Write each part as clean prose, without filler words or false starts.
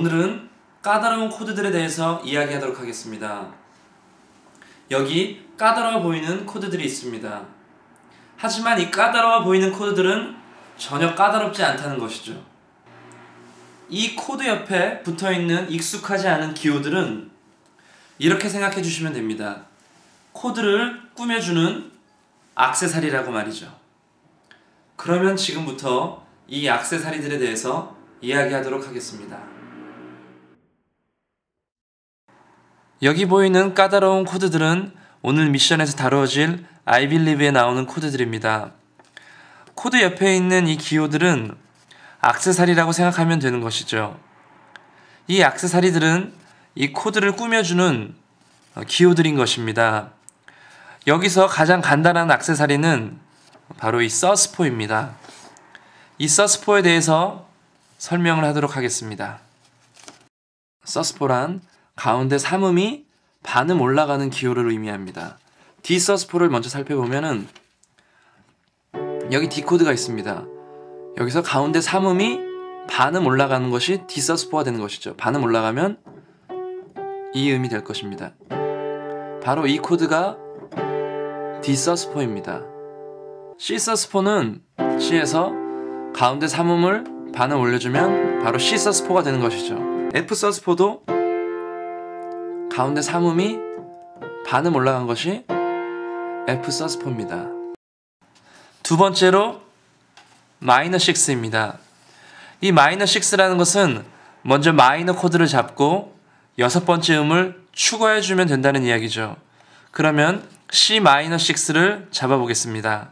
오늘은 까다로운 코드들에 대해서 이야기하도록 하겠습니다. 여기 까다로워 보이는 코드들이 있습니다. 하지만 이 까다로워 보이는 코드들은 전혀 까다롭지 않다는 것이죠. 이 코드 옆에 붙어있는 익숙하지 않은 기호들은 이렇게 생각해 주시면 됩니다. 코드를 꾸며주는 액세서리라고 말이죠. 그러면 지금부터 이 액세서리들에 대해서 이야기하도록 하겠습니다. 여기 보이는 까다로운 코드들은 오늘 미션에서 다루어질 I believe에 나오는 코드들입니다. 코드 옆에 있는 이 기호들은 액세서리라고 생각하면 되는 것이죠. 이 액세서리들은 이 코드를 꾸며주는 기호들인 것입니다. 여기서 가장 간단한 액세서리는 바로 이 서스포입니다. 이 서스포에 대해서 설명을 하도록 하겠습니다. 서스포란 가운데 삼음이 반음 올라가는 기호를 의미합니다. D 서스포를 먼저 살펴보면은 여기 D 코드가 있습니다. 여기서 가운데 삼음이 반음 올라가는 것이 D 서스포가 되는 것이죠. 반음 올라가면 이 음이 될 것입니다. 바로 이 코드가 D 서스포입니다. C 서스포는 C에서 가운데 삼음을 반음 올려주면 바로 C 서스포가 되는 것이죠. F 서스포도 가운데 삼음이 반음 올라간 것이 F 서스포입니다. 두 번째로 마이너 6입니다. 이 마이너 6라는 것은 먼저 마이너 코드를 잡고 여섯 번째 음을 추가해주면 된다는 이야기죠. 그러면 C 마이너 6를 잡아보겠습니다.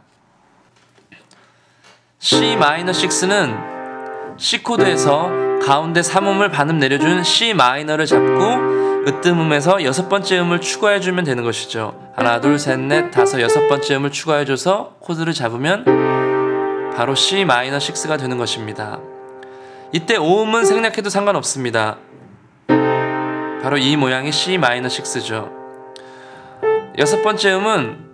C 마이너 6는 C 코드에서 가운데 3음을 반음 내려준 C 마이너를 잡고 으뜸음에서 여섯 번째 음을 추가해주면 되는 것이죠. 하나, 둘, 셋, 넷, 다섯, 여섯 번째 음을 추가해줘서 코드를 잡으면 바로 C 마이너 6가 되는 것입니다. 이때 5음은 생략해도 상관없습니다. 바로 이 모양이 C 마이너 6죠. 여섯 번째 음은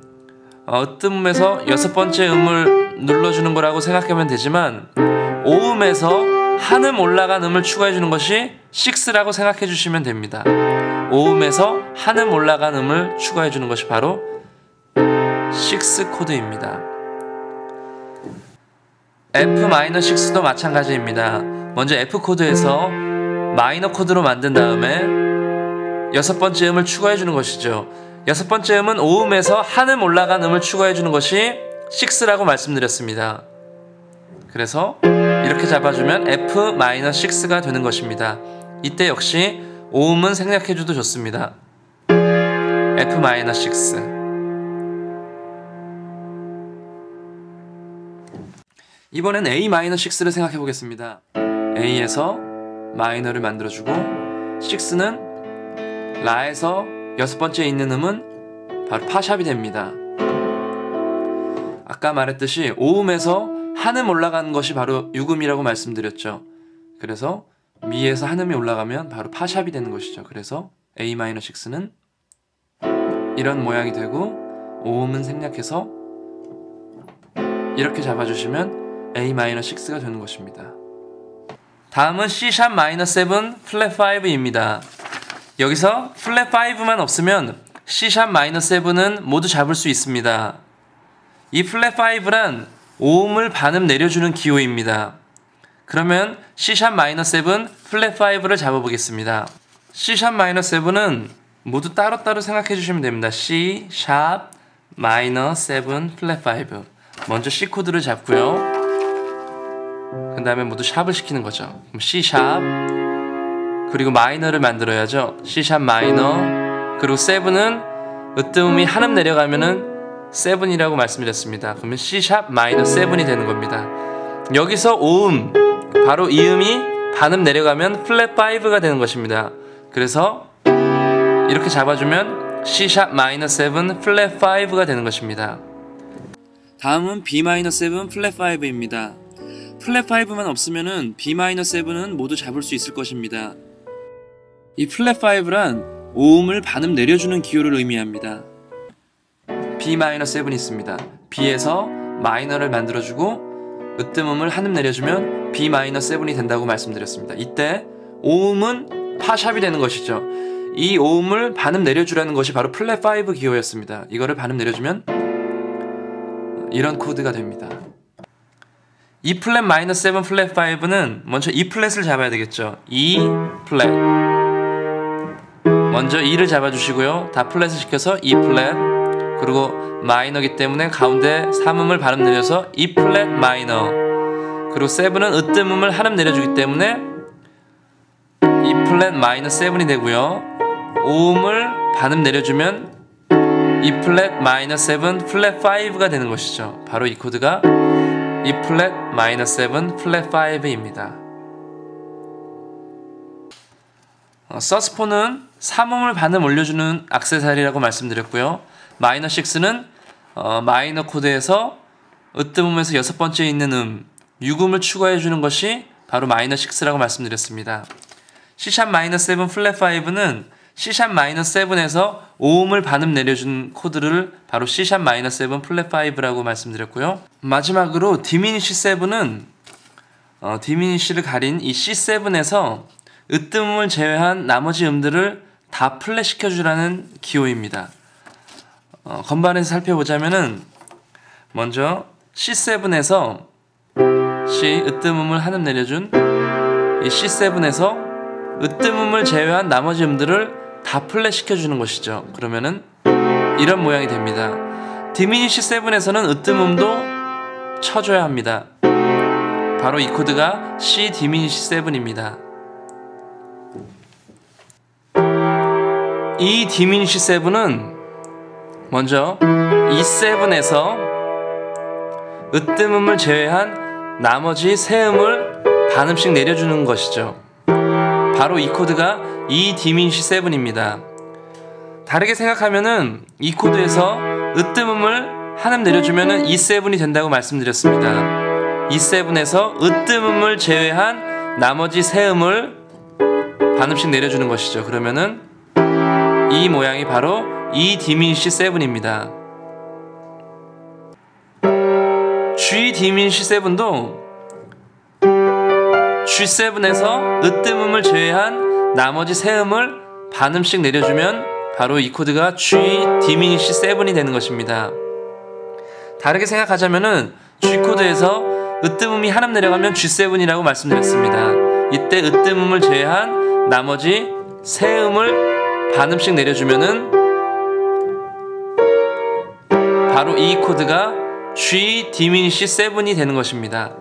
으뜸음에서 여섯 번째 음을 눌러주는 거라고 생각하면 되지만 5음에서 한음 올라간 음을 추가해주는 것이 6라고 생각해 주시면 됩니다. 5음에서 한음 올라간 음을 추가해주는 것이 바로 6 코드입니다. F-6도 마찬가지입니다. 먼저 F 코드에서 마이너 코드로 만든 다음에 여섯 번째 음을 추가해주는 것이죠. 여섯 번째 음은 5음에서 한음 올라간 음을 추가해주는 것이 6라고 말씀드렸습니다. 그래서 이렇게 잡아주면 F-6가 되는 것입니다. 이때 역시 5음은 생략해줘도 좋습니다. F-6. 이번엔 A-6를 생각해 보겠습니다. A에서 마이너를 만들어주고 6는 라에서 여섯 번째 있는 음은 바로 파샵이 됩니다. 아까 말했듯이 5음에서 한음 올라가는 것이 바로 6음이라고 말씀드렸죠. 그래서 미에서 한음이 올라가면 바로 파샵이 되는 것이죠. 그래서 A-6는 이런 모양이 되고 5음은 생략해서 이렇게 잡아주시면 A-6가 되는 것입니다. 다음은 C# 마이너7 플랫 5입니다. 여기서 플랫 5만 없으면 C# 마이너7은 모두 잡을 수 있습니다. 이 플랫 5란 5음을 반음 내려주는 기호입니다. 그러면 C# 마이너7 플랫 5를 잡아보겠습니다. C# 마이너7은 모두 따로따로 생각해 주시면 됩니다. C# 마이너7 플랫 5. 먼저 C 코드를 잡고요. 그 다음에 모두 샵을 시키는 거죠. 그럼 C#, 그리고 마이너를 만들어야죠. C# 마이너, 그리고 7은 으뜸음이 한음 내려가면은 7이라고 말씀드렸습니다. 그러면 C# 마이너 7이 되는 겁니다. 여기서 5음, 바로 이 음이 반음 내려가면 플랫 5가 되는 것입니다. 그래서 이렇게 잡아주면 C# 마이너 7 플랫 5가 되는 것입니다. 다음은 B-7 플랫 5입니다. 플랫 5만 없으면은 B-7은 모두 잡을 수 있을 것입니다. 이 플랫 5란 5음을 반음 내려주는 기호를 의미합니다. B-7이 있습니다. B에서 마이너를 만들어주고 으뜸음을 한음 내려주면 B-7이 된다고 말씀드렸습니다. 이때 오음은 파샵이 되는 것이죠. 이 오음을 반음 내려주라는 것이 바로 플랫 5 기호였습니다. 이거를 반음 내려주면 이런 코드가 됩니다. E 플랫 마이너스 7 플랫 5는 먼저 E 플랫을 잡아야 되겠죠. E 플랫. 먼저 E를 잡아주시고요. 다 플랫을 시켜서 E 플랫. 그리고 마이너기 때문에 가운데 3음을 반음 내려서 E 플랫 마이너. 그리고 7은 으뜸음을 한음 내려주기 때문에 E 플랫 마이너스 7이 되고요. 5음을 반음 내려주면 E 플랫 마이너스 7 플랫 5가 되는 것이죠. 바로 이 코드가 E 플랫 마이너스 7 플랫 5입니다. 서스포는 3음을 반음 올려주는 액세서리라고 말씀드렸고요. 마이너 6는 마이너 코드에서 으뜸음에서 6번째에 있는 6음을 추가해주는 것이 바로 마이너 6라고 말씀드렸습니다. C샵 마이너 7 플랫 5는 C샵 마이너 7에서 5음을 반음 내려준 코드를 바로 C샵 마이너 7 플랫 5라고 말씀드렸고요. 마지막으로 디미니시 7은 디미니시를 가린 이 C7에서 으뜸음을 제외한 나머지 음들을 다 플랫 시켜주라는 기호입니다. 건반에서 살펴보자면은 먼저 C7에서 C 으뜸음을 한음 내려준 이 C7에서 으뜸음을 제외한 나머지 음들을 다 플랫 시켜주는 것이죠. 그러면은 이런 모양이 됩니다. 디미니시 7에서는 으뜸음도 쳐줘야 합니다. 바로 이 코드가 C 디미니시 7입니다. 이 디미니시 7은 먼저 E7에서 으뜸음을 제외한 나머지 세 음을 반음씩 내려주는 것이죠. 바로 이 코드가 E 디미니시 7입니다. 다르게 생각하면은 이 코드에서 으뜸음을 한음 내려주면은 E7이 된다고 말씀드렸습니다. E7에서 으뜸음을 제외한 나머지 세 음을 반음씩 내려주는 것이죠. 그러면은 이 모양이 바로 E 디미니시 7입니다. G 디미니시 7도 G7에서 으뜸음을 제외한 나머지 세 음을 반음씩 내려주면 바로 이 코드가 G 디미니시 7이 되는 것입니다. 다르게 생각하자면은 G 코드에서 으뜸음이 한음 내려가면 G7이라고 말씀드렸습니다. 이때 으뜸음을 제외한 나머지 세 음을 반음씩 내려주면은 바로 이 코드가 G 디미니시 7이 되는 것입니다.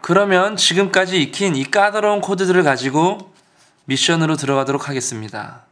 그러면 지금까지 익힌 이 까다로운 코드들을 가지고 미션으로 들어가도록 하겠습니다.